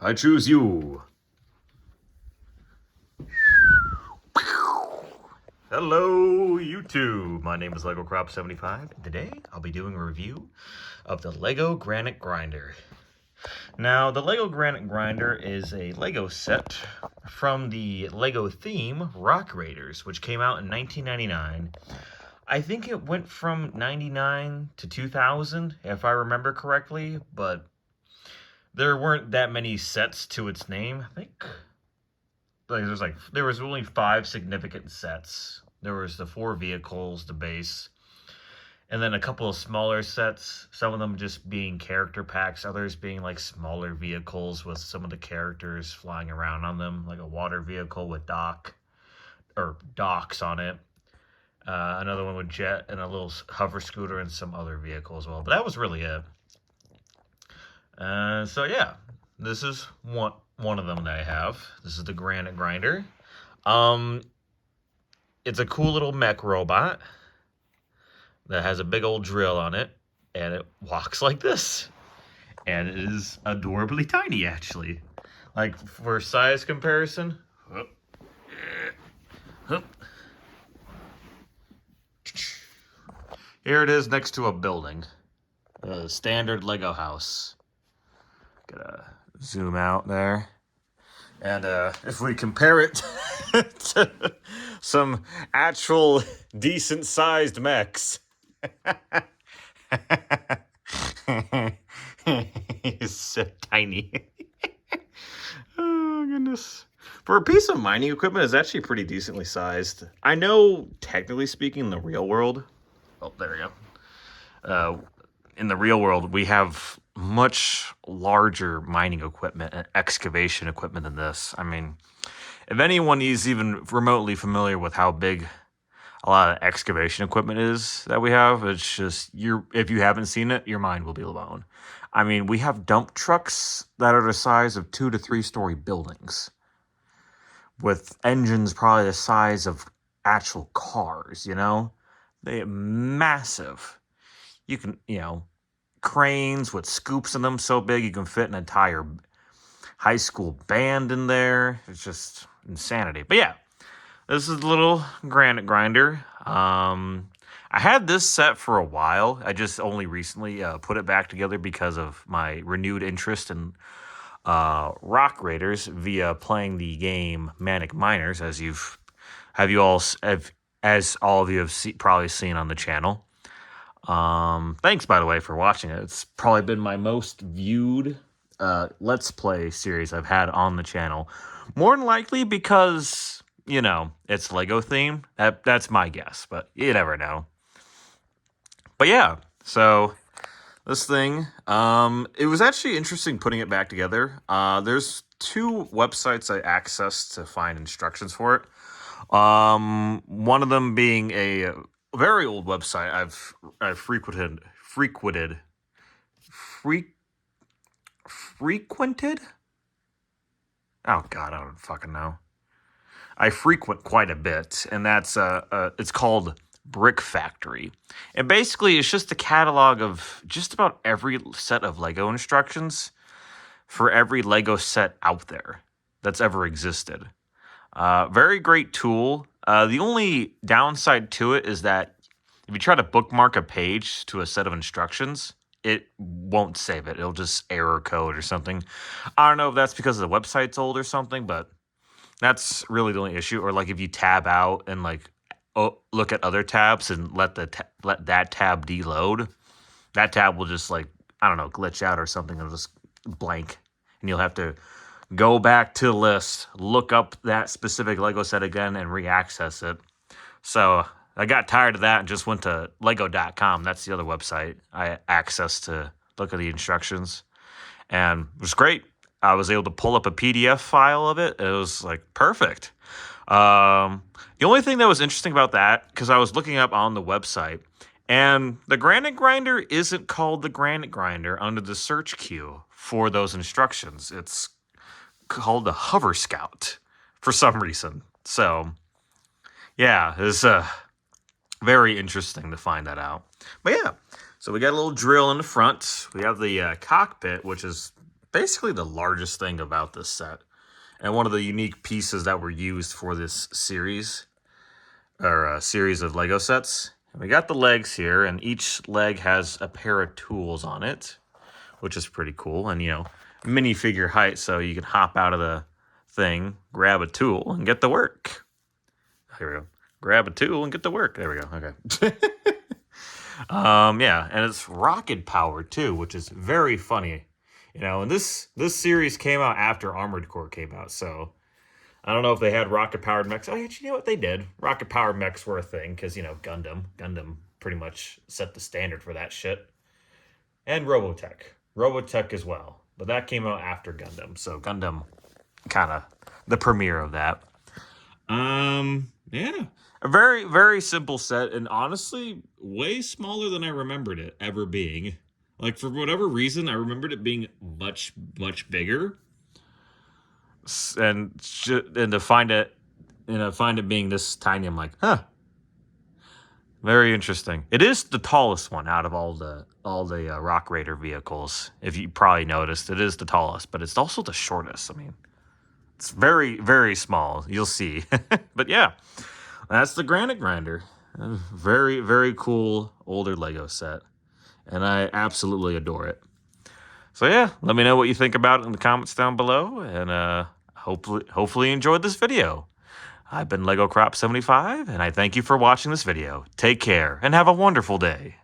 I choose you. Hello, YouTube. My name is Lego Crop 75. Today, I'll be doing a review of the Lego Granite Grinder. Now, the Lego Granite Grinder is a Lego set from the Lego theme Rock Raiders, which came out in 1999. I think it went from 99 to 2000, if I remember correctly, but there weren't that many sets to its name. I think there was only 5 significant sets. There was the 4 vehicles, the base, and then a couple of smaller sets, some of them just being character packs, others being like smaller vehicles with some of the characters flying around on them, like a water vehicle with docks on it. Another one with jet and a little hover scooter and some other vehicle as well. But that was really it. So yeah, this is one of them that I have. This is the Granite Grinder. It's a cool little mech robot that has a big old drill on it, and it walks like this. And it is adorably tiny, actually. Like, for size comparison. Here it is next to a building. A standard Lego house. Gotta zoom out there. And if we compare it to some actual decent-sized mechs. He's so tiny. Oh, goodness. For a piece of mining equipment, it's actually pretty decently sized. I know, technically speaking, in the real world... Oh, there we go. In the real world, we have much larger mining equipment and excavation equipment than this. I mean, if anyone is even remotely familiar with how big a lot of excavation equipment is that we have, it's just, if you haven't seen it, your mind will be blown. I mean, we have dump trucks that are the size of 2 to 3 story buildings with engines probably the size of actual cars, you know? They're massive. You can, cranes with scoops in them so big you can fit an entire high school band in there. It's just insanity. But yeah, this is the little Granite Grinder. I had this set for a while. I just only recently put it back together because of my renewed interest in Rock Raiders via playing the game Manic Miners, as all of you have probably seen on the channel. Thanks, by the way, for watching it. It's probably been my most viewed Let's Play series I've had on the channel. More than likely because, it's Lego themed. That's my guess, but you never know. But yeah, so this thing, it was actually interesting putting it back together. There's 2 websites I accessed to find instructions for it. One of them being a very old website I've frequented. Oh God, I don't fucking know. I frequent quite a bit, and that's it's called Brick Factory. And basically, it's just a catalog of just about every set of Lego instructions for every Lego set out there that's ever existed. Very great tool. The only downside to it is that if you try to bookmark a page to a set of instructions, it won't save it. It'll just error code or something. I don't know if that's because the website's old or something, but that's really the only issue. Or like if you tab out and look at other tabs and let that tab deload, that tab will just glitch out or something. It'll just blank, and you'll have to go back to the list, look up that specific Lego set again, and re-access it. So I got tired of that and just went to Lego.com. That's the other website I accessed to look at the instructions. And it was great. I was able to pull up a PDF file of it. It was perfect. The only thing that was interesting about that, because I was looking up on the website, and the Granite Grinder isn't called the Granite Grinder under the search queue for those instructions. It's called the Hover Scout for some reason. So, yeah, it's very interesting to find that out. But yeah, so we got a little drill in the front. We have the cockpit, which is basically the largest thing about this set, and one of the unique pieces that were used for this series, or a series of Lego sets. We got the legs here, and each leg has a pair of tools on it, which is pretty cool. And, you know, minifigure height, so you can hop out of the thing, grab a tool, and get to work. Here we go. Grab a tool and get to work. There we go. Okay. Yeah, and it's rocket powered too, which is very funny. You know, and this series came out after Armored Core came out, so I don't know if they had rocket powered mechs. Oh, actually, you know what they did? Rocket powered mechs were a thing because, you know, Gundam pretty much set the standard for that shit, and Robotech as well. But that came out after Gundam, so Gundam kind of the premiere of that. Yeah. A very, very simple set, and honestly, way smaller than I remembered it ever being. Like, for whatever reason, I remembered it being much, much bigger. And to find it, find it being this tiny, I'm like, huh. Very interesting. It is the tallest one out of all the Rock Raider vehicles. If you probably noticed, it is the tallest, but it's also the shortest. I mean, it's very, very small. You'll see. But yeah, that's the Granite Grinder. Very, very cool older Lego set. And I absolutely adore it. So yeah, let me know what you think about it in the comments down below. And hopefully you enjoyed this video. I've been Lego Crop 75, and I thank you for watching this video. Take care, and have a wonderful day.